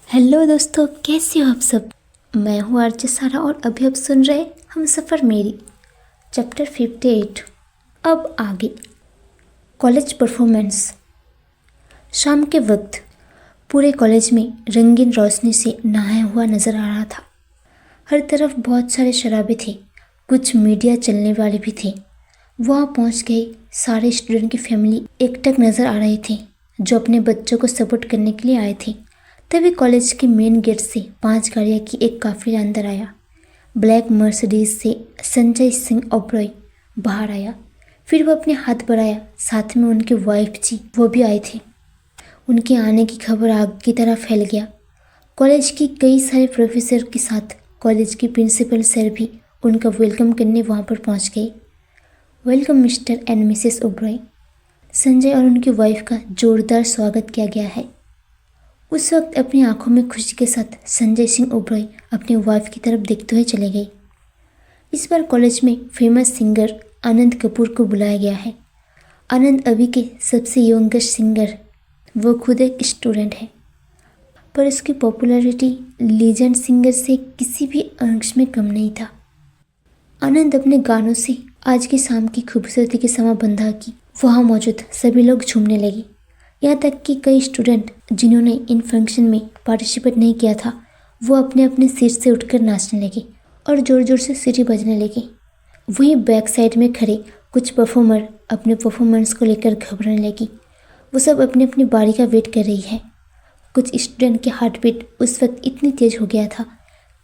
Hello दोस्तों, कैसे हो आप सब। मैं हूँ आरजे सारा और अभी आप सुन रहे हम सफ़र मेरी चैप्टर 58। अब आगे कॉलेज परफॉर्मेंस। शाम के वक्त पूरे कॉलेज में रंगीन रोशनी से नहाया हुआ नज़र आ रहा था। हर तरफ बहुत सारे शराबे थे, कुछ मीडिया चलने वाले भी थे। वहाँ पहुँच गए सारे स्टूडेंट की फैमिली एकटक नज़र आ रहे थे जो अपने बच्चों को सपोर्ट करने के लिए आए थे। तभी कॉलेज के मेन गेट से 5 गाड़ियाँ की एक काफिला अंदर आया। ब्लैक मर्सिडीज से संजय सिंह ओबरॉय बाहर आया। फिर वो अपने हाथ बढ़ाया, साथ में उनकी वाइफ जी वो भी आए थे। उनके आने की खबर आग की तरह फैल गया। कॉलेज की कई सारे प्रोफेसर के साथ कॉलेज की प्रिंसिपल सर भी उनका वेलकम करने वहाँ पर पहुँच गए। Welcome mister and Mrs Oberoi. Sanjay और उनकी वाइफ का जोरदार स्वागत किया गया है। उस वक्त अपनी आंखों में खुशी के साथ संजय सिंह ओबरॉय अपनी वाइफ की तरफ देखते हुए चले गए। इस बार कॉलेज में फेमस सिंगर आनंद कपूर को बुलाया गया है। आनंद अभी के सबसे यंगेस्ट सिंगर, वो खुद एक स्टूडेंट है, पर उसकी पॉपुलैरिटी लीजेंड सिंगर से किसी भी अंश में कम नहीं था। आनंद अपने गानों से आज की शाम की खूबसूरती के समा बंधा की वहाँ मौजूद सभी लोग झूमने लगे। यहाँ तक कि कई स्टूडेंट जिन्होंने इन फंक्शन में पार्टिसिपेट नहीं किया था वो अपने अपने सीट से उठकर नाचने लगे और ज़ोर ज़ोर से सीटी बजने लगे। वहीं बैक साइड में खड़े कुछ परफॉर्मर अपने परफॉर्मेंस को लेकर घबराने लगी। वो सब अपनी अपनी बारी का वेट कर रही है। कुछ स्टूडेंट की हार्ट बीट उस वक्त इतनी तेज़ हो गया था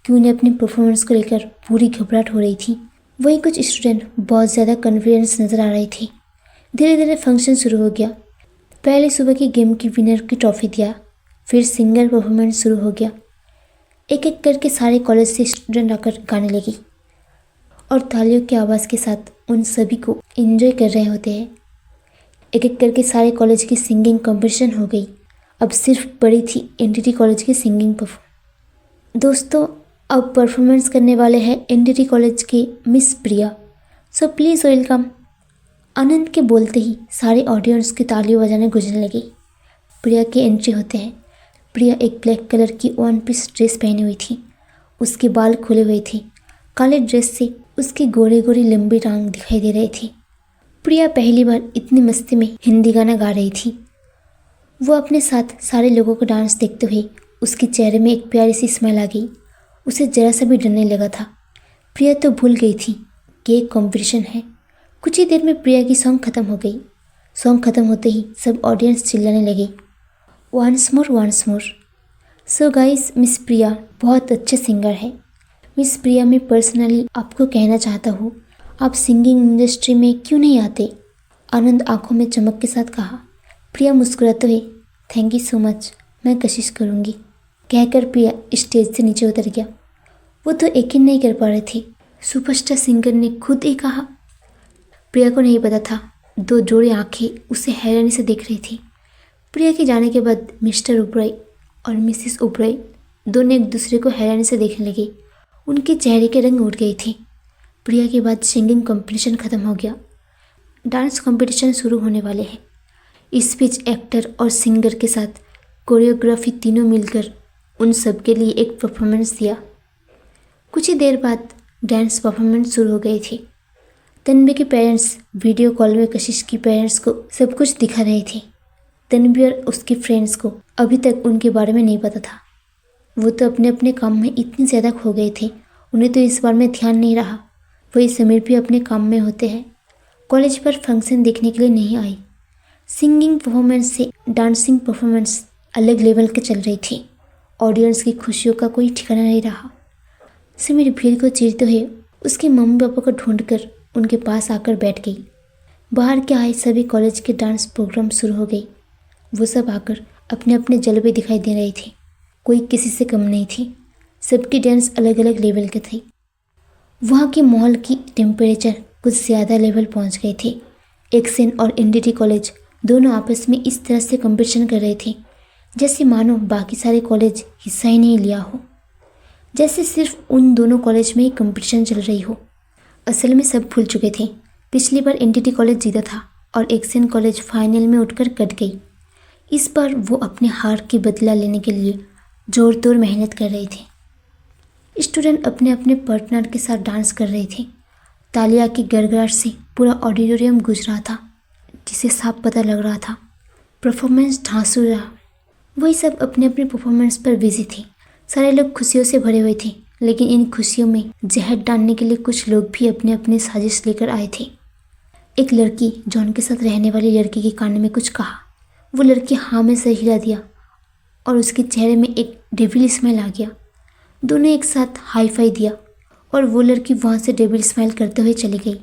कि उन्हें अपनी परफॉर्मेंस को लेकर पूरी घबराहट हो रही थी। वहीं कुछ स्टूडेंट बहुत ज़्यादा कॉन्फिडेंस नज़र आ रहे थे। धीरे धीरे फंक्शन शुरू हो गया। पहले सुबह की गेम की विनर की ट्रॉफी दिया, फिर सिंगर परफॉर्मेंस शुरू हो गया। एक एक करके सारे कॉलेज से स्टूडेंट आकर गाने लगे और तालियों की आवाज़ के साथ उन सभी को एंजॉय कर रहे होते हैं। एक एक करके सारे कॉलेज की सिंगिंग कंपटीशन हो गई। अब सिर्फ पड़ी थी एनटीटी कॉलेज की सिंगिंग परफॉर्म। दोस्तों, अब परफॉर्मेंस करने वाले हैं एनटीटी कॉलेज के Miss Priya. So please welcome. Anand के बोलते ही सारे ऑडियंस की तालियां बजाने गुजरने लगी। प्रिया की एंट्री होते हैं। प्रिया एक ब्लैक कलर की वन पीस ड्रेस पहनी हुई थी। उसके बाल खुले हुए थे। काले ड्रेस से उसकी गोरे गोरी लंबी टांग दिखाई दे रही थी। प्रिया पहली बार इतनी मस्ती में हिंदी गाना गा रही थी। वो अपने साथ सारे लोगों को डांस देखते हुए उसके चेहरे में एक प्यारी सी स्माइल आ गई। उसे जरा सा भी डर नहीं लगा था। प्रिया तो भूल गई थी कि एक कॉम्पिटिशन है। कुछ ही देर में प्रिया की सॉन्ग खत्म हो गई। सॉन्ग खत्म होते ही सब ऑडियंस चिल्लाने लगे, once more once more. So guys, Miss Priya बहुत अच्छे सिंगर है। मिस प्रिया, मैं पर्सनली आपको कहना चाहता हूँ, आप सिंगिंग इंडस्ट्री में क्यों नहीं आते। आनंद आंखों में चमक के साथ कहा। प्रिया मुस्कुराते हुए, थैंक यू सो मच, मैं कोशिश करूँगी कहकर प्रिया स्टेज से नीचे उतर गया। वो तो यकीन नहीं कर पा रहे थे। सुपरस्टार सिंगर ने खुद ही कहा। प्रिया को नहीं पता था 2 जोड़ी आंखें उसे हैरानी से देख रही थी। प्रिया के जाने के बाद मिस्टर ओबरॉय और मिसेस ओबरॉय दोनों एक दूसरे को हैरानी से देखने लगे। उनके चेहरे के रंग उड़ गए थे। प्रिया के बाद सिंगिंग कंपटीशन खत्म हो गया। डांस कंपटीशन शुरू होने वाले हैं। स्पीच, एक्टर और सिंगर के साथ कोरियोग्राफी तीनों मिलकर उन सब के लिए एक परफॉर्मेंस दिया। कुछ ही देर बाद डांस परफॉर्मेंस शुरू हो गई थी। तन्वी के पेरेंट्स वीडियो कॉल में कशिश की पेरेंट्स को सब कुछ दिखा रहे थे। तन्वी और उसकी फ्रेंड्स को अभी तक उनके बारे में नहीं पता था। वो तो अपने अपने काम में इतने ज़्यादा खो गए थे, उन्हें तो इस बार में ध्यान नहीं रहा। वही समीर भी अपने काम में होते हैं, कॉलेज पर फंक्शन देखने के लिए नहीं आई। सिंगिंग परफॉर्मेंस से डांसिंग परफॉर्मेंस अलग लेवल के चल रही थी। ऑडियंस की खुशियों का कोई ठिकाना नहीं रहा। समीर भीड़ को चीरते हुए उसके मम्मी पापा को ढूंढकर उनके पास आकर बैठ गई। बाहर के आए सभी कॉलेज के डांस प्रोग्राम शुरू हो गई। वो सब आकर अपने अपने जलवे दिखाई दे रहे थे। कोई किसी से कम नहीं थी। सबकी डांस अलग अलग लेवल के थे। वहाँ के माहौल की टेम्परेचर कुछ ज़्यादा लेवल पहुँच गए थे। एक्सन और एनटीटी कॉलेज दोनों आपस में इस तरह से कंपटीशन कर रहे थे जैसे मानो बाकी सारे कॉलेज हिस्सा ही नहीं लिया हो, जैसे सिर्फ उन दोनों कॉलेज में ही कंपटीशन चल रही हो। असल में सब भूल चुके थे। पिछली बार एनटीटी कॉलेज जीता था और एक्सन कॉलेज फाइनल में उठकर कट गई। इस बार वो अपने हार की बदला लेने के लिए जोर तोड़ मेहनत कर रहे थे। स्टूडेंट अपने अपने पार्टनर के साथ डांस कर रहे थे। तालियां की गड़गड़ाहट से पूरा ऑडिटोरियम गूंज रहा था, जिसे साफ पता लग रहा था परफॉर्मेंस धांसू रहा। वही सब अपने अपने परफॉर्मेंस पर बिजी थे। सारे लोग खुशियों से भरे हुए थे, लेकिन इन खुशियों में जहर डालने के लिए कुछ लोग भी अपने अपने साजिश लेकर आए थे। एक लड़की जॉन के साथ रहने वाली लड़की के कान में कुछ कहा। वो लड़की हाँ में सर हिला दिया और उसके चेहरे में एक डेविल स्माइल आ गया। दोनों एक साथ हाई फाई दिया और वो लड़की वहाँ से डेविल स्माइल करते हुए चली गई।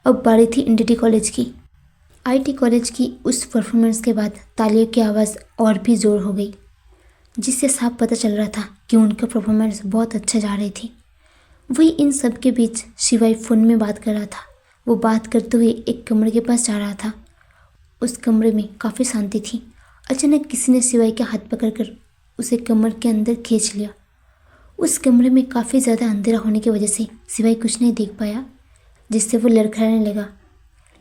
अब बारी थी इंडिटी कॉलेज की। आईटी कॉलेज की उस परफॉर्मेंस के बाद तालियों की आवाज़ और भी ज़ोर हो गई, जिससे साफ पता चल रहा था कि उनका परफॉर्मेंस बहुत अच्छा जा रही थी। वही इन सब के बीच शिवाई फ़ोन में बात कर रहा था। वो बात करते हुए एक कमरे के पास जा रहा था। उस कमरे में काफ़ी शांति थी। अचानक किसी ने शिवाई का हाथ पकड़कर उसे कमरे के अंदर खींच लिया। उस कमरे में काफ़ी ज़्यादा अंधेरा होने की वजह से शिवाई कुछ नहीं देख पाया, जिससे वो लड़खड़ाने लगा,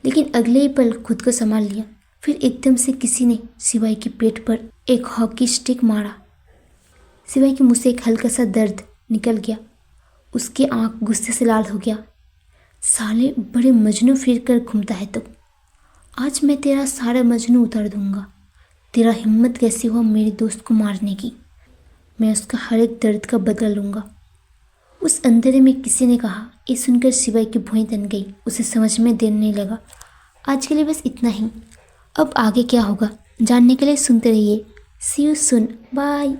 लेकिन अगले ही पल खुद को संभाल लिया। फिर एकदम से किसी ने शिवाई के पेट पर एक हॉकी स्टिक मारा। शिवाई के मुंह से एक हल्का सा दर्द निकल गया। उसकी आंख गुस्से से लाल हो गया। साले बड़े मजनू फिर कर घूमता है तो आज मैं तेरा सारा मजनू उतार दूंगा। तेरा हिम्मत कैसी हुआ मेरे दोस्त को मारने की? मैं उसका हर एक दर्द का बदला लूँगा। उस अंधेरे में किसी ने कहा। ये सुनकर शिवाई की भौहें तन गई। उसे समझ में देर नहीं लगा। आज के लिए बस इतना ही। अब आगे क्या होगा जानने के लिए सुनते रहिए। सी यू सून, बाय।